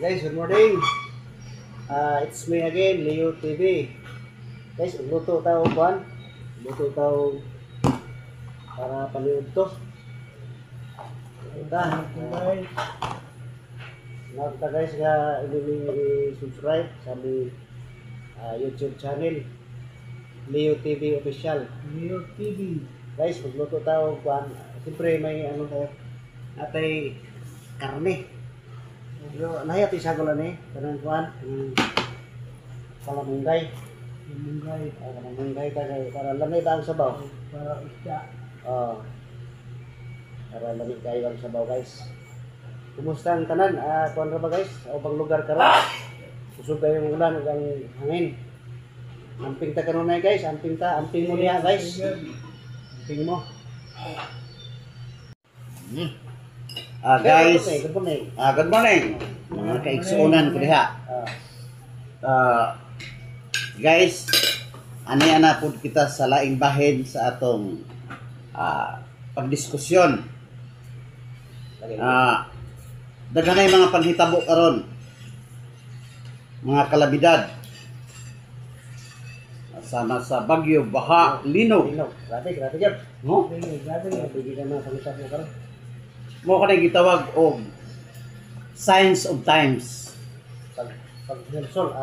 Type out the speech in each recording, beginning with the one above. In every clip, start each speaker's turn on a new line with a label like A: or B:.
A: Guys, good morning. It's me again, Leo TV. Guys, luto tao kuan. Luto tao para paniud to. Ita. Nagta guys nga i-subscribe sa aming YouTube channel, Leo TV Official.
B: Leo TV.
A: Guys, magluto tao kuan. Siyempre may ano tayo. Atay karne. Yo, nahayat isagulan ni kanang kuan. Kalamunggay.
B: Munggay.
A: Kalamunggay para lamig ang sabaw.
B: Para isda.
A: Para lamig kayo ang sabaw, guys. Kumusta ang tanan? Kuan ra ba guys? Sa ubang lugar karon. Kusog kayo ng ulan ug ang hangin. Amping ta karon na guys, amping mo niya guys. Amping mo.
C: Guys,
A: good morning.
C: good morning. Mga kaigsuonan ko diha. Guys, ani ana pud kita sa laing bahin sa atong pagdiskusyon. Daghanay mga panghitabo karon. Mga kalabidad. Sama sa bagyo, baha, linog.
A: Grabe jud.
C: No?
B: Grabe.
A: Hindi ka na pangita mo karon.
C: Mo kanay gitawag og signs of times.
A: Pag Nelson,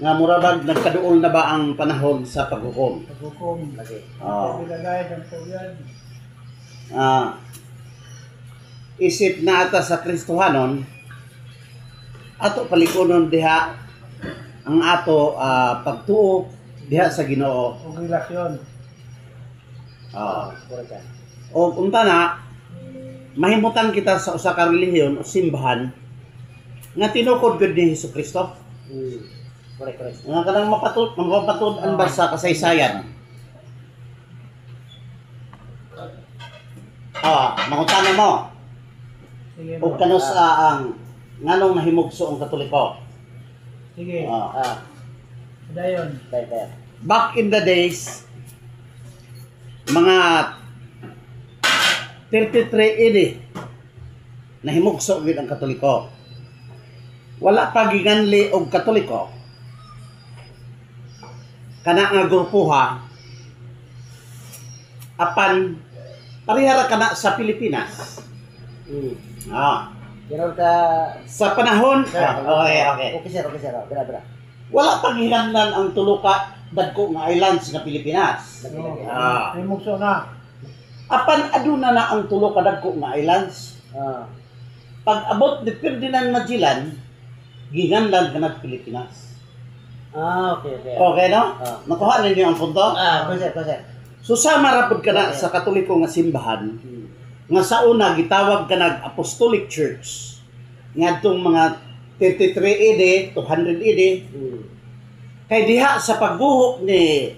C: Nga murabag nagkaduol na ba ang panahon sa paghukom?
B: Paghukom.
A: lagi.
B: Pagbilagay ng tuyan.
C: Isip na ata sa Kristohanon, ato palikonon diha ang ato pagtuo diha sa Ginoo.
B: O relasyon.
A: Correct ka.
C: O unta na mahimutan kita sa usa ka relihiyon o simbahan nga tinukod gud ni Hesukristo.
A: Correct.
C: Nga kanang mapatud-an ba sa kasaysayan? Mangutana mo.
B: Sige
C: O
B: mo.
C: kano sa ang nganong nahimugso ang Katoliko?
B: Sige.
C: Ah.
A: Tayo.
C: Back in the days, mga 33 AD, nahimugso gid ang Katoliko. Wala pa giganli og Katoliko. Kana nga grupuha apan parihara kana sa Pilipinas.
A: Pero ka
C: Sa panahon, okay.
A: Okay sir. Bra.
C: Wala pang hinanglan ang tulo ka dagko nga islands nga Pilipinas.
B: Ay mukso na.
C: Apan aduna na ang tulo ka dagko nga islands. Pag abot ni Ferdinand Magellan, gihanlan ka ng Pilipinas.
A: Okay.
C: Okay, no? Nakuha ninyo ang punto?
A: Sir.
C: So sama ra pud ka na sa Katoliko nga simbahan nga sa una gitawag ka nag Apostolic Church ngadtong mga 33 AD to 100 AD kay diha sa pagbuhok ni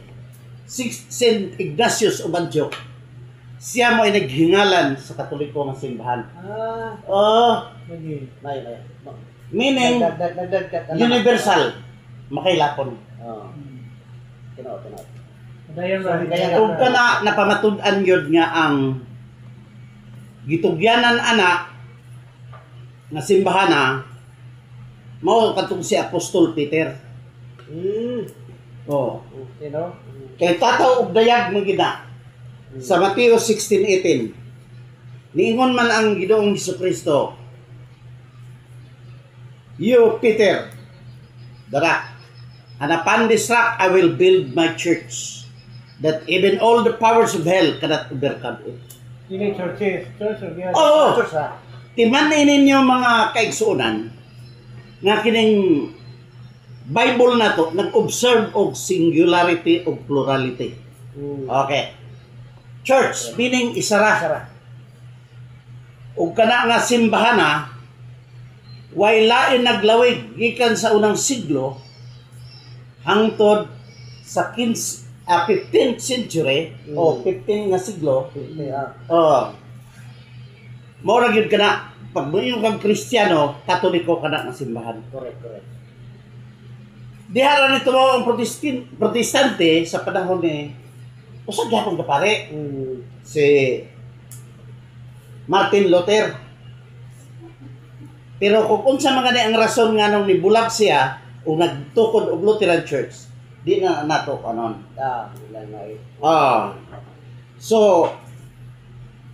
C: Saint Ignatius of Antioch siya mo ay naghingalan sa Katoliko nga simbahan.
B: Sige.
A: May.
C: Meaning
A: Dagdag.
C: universal makailapon.
A: Tinaw.
B: Dayon ra.
C: Kung kana napamatud-an yun nga ang gitugyanan ana nga simbahana mao katong si Apostol Peter.
A: Tinaw.
C: Kay tataw og dayag mo gina sa Mateo 16:18. Niingon man ang Ginoong Hesukristo, "You Peter, dara, and upon this rock I will build my church, that even all the powers of hell cannot overcome it."
B: Sige, churches. Church.
C: Oo!
A: Church ha.
C: Timanin ninyo mga kaigsuonan nga kining Bible na to nag-observe og singularity o plurality. Okay. Church, meaning isara. Ug kana nga simbahana way lain naglawig gikan sa unang siglo hangtod sa 15th century o 15 nga siglo. Mao ra gyud kana pag mo'yo kang Kristiyano, Katoliko kana nga simbahan.
A: Correct.
C: Diha ra nito ang Protestante sa panahon ni usag gyapon ka pare si Martin Luther. Pero kung unsa man gani ang rason nga nung nibulag siya o nagtukod og Lutheran Church, di na nato kanon.
A: Wala na eh.
C: So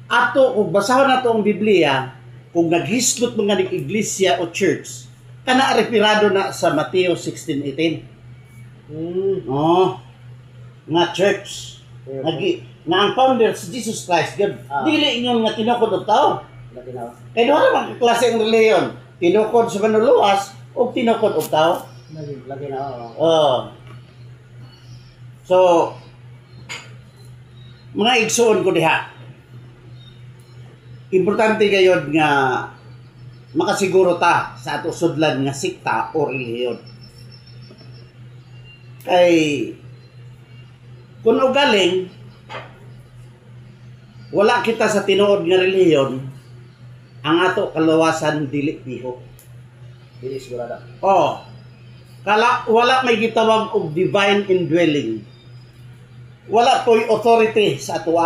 C: ato kung basahon nato ang Biblia, kung naghislot mga ning iglesia o church, kana referado na sa Mateo 16:18. Nga church. Nga ang founder si Jesus Christ, God. Dili ingon nga tinukod og tao.
A: Lagi na.
C: Kaya doon naman klase ang reliyon. Tinukod sa manuluwas o tinukod og tao.
A: Lagi na.
C: So, mga igsoon ko diha. Importante gayod nga makasiguro ta sa ato sudlan nga sikta o reliyon. Kay kung ugaling wala kita sa tinuod nga reliyon, ang ato kaluwasan dili piho.
A: Dili sigurado.
C: Wala may gitawag og divine indwelling. Wala to'y authority sa ato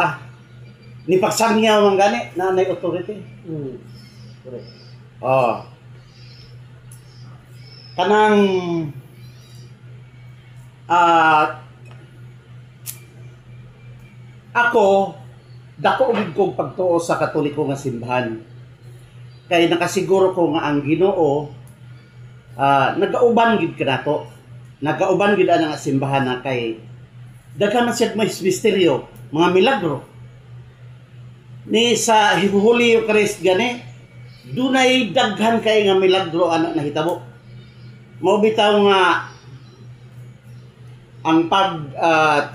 C: ni pagsangyaw man gani na nay authority.
A: Correct.
C: Kanang ako dako gid kog pagtuo sa Katoliko nga simbahan. Kay nakasiguro ko nga ang Ginoo nagauban gid kanato. Nagauban gid ana nga simbahan na kay daghan man siya may misteryo, mga milagro. Ni sa Holy Eucharist gani, dunay daghan kay nga milagro ana nahitabo. Mao bitaw nga ang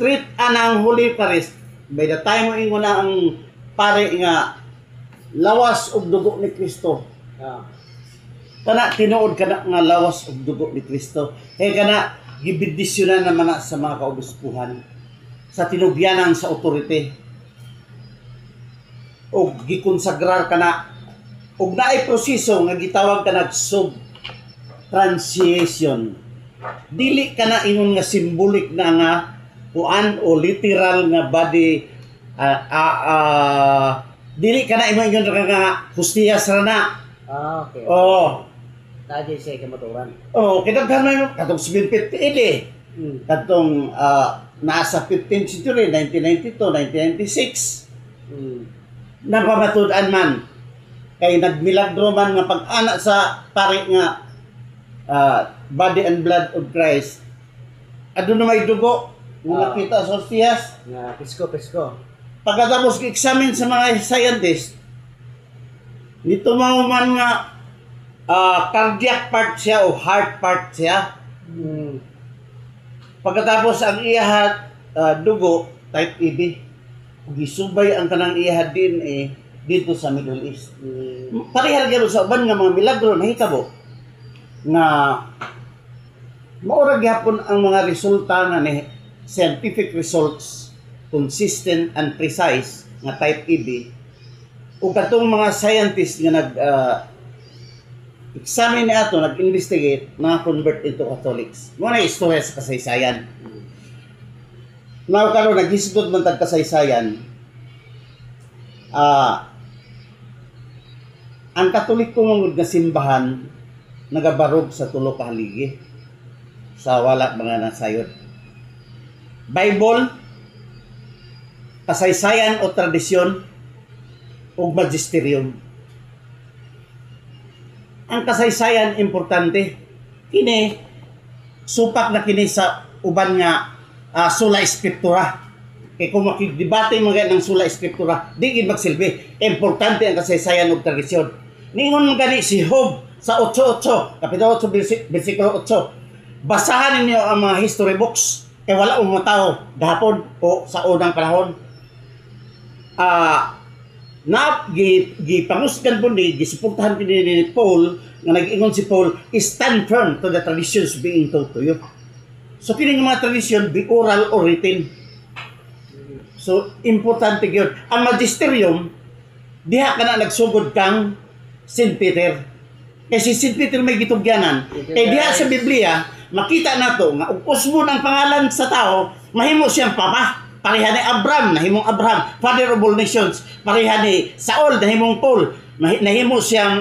C: treat anang Holy Eucharist, by the time mo ingon na ang pare nga lawas og dugo ni Kristo. Kana tinuod kana nga lawas og dugo ni Kristo. Kana gibendisyonan naman na sa mga kaobispuhan sa tinubyanan sa authority. Og gikonsagrar kana og naay proseso nga gitawag kanag substantiation. Dili kana ingon nga symbolic na nga kuan o literal nga body dili kana ingon nga hustiyas ra na.
A: Okay. Tadi siya kamaturan.
C: Kinaghan man katong 750 katong nasa 15th century 1992, 1996. Napamatud-an man kay nagmilagro man nga pag-ana sa pare nga body and blood of Christ. Aduna may dugo nga nakita sa hostiyas.
A: Nga pisko.
C: Pagkatapos i-examine sa mga scientist, nito man nga cardiac part siya o heart part siya. Pagkatapos ang iyahat dugo type AB, gisubay ang kanang iyahat DNA dito sa Middle East. Parehal gyud sa uban nga mga milagro nahitabo nga maura gyapon ang mga resulta nga ni scientific results consistent and precise nga type AB ug katong mga scientists nga nag examine na ato, nag-investigate, na-convert into Catholics. Muna istorya sa kasaysayan. Now, karon naghisgot man tag kasaysayan, ang Katoliko nga simbahan nagabarog sa tulo ka haligi sa wala mga nasayod. Bible, kasaysayan o tradisyon, ug magisterium. Ang kasaysayan importante. Kini supak na kini sa uban nga sola escritura. Kay kung makidebate mga ng sola escritura, di gid magsilbi. Importante ang kasaysayan ug tradisyon. Ningon gani si Job sa 8:8, kapitulo 8 bersikulo 8. Basahan ninyo ang mga history books kay wala mo tao gahapon o sa unang panahon. Gipangusgan po ni, gisuportahan po ni Paul, nga nag-ingon si Paul, stand firm to the traditions being taught to you. So, kining mga tradisyon, be oral or written. So, importante yun. Ang magisterium, diha ka na nagsugod kang St. Peter. Kasi St. Peter may gitugyanan. Kaya diha sa Biblia, makita na to, nga usmo ng pangalan sa tao, mahimo siyang papa. Pareha ni Abraham, nahimong Abraham, father of all nations. Pareha ni Saul, nahimong Paul, nahimo siyang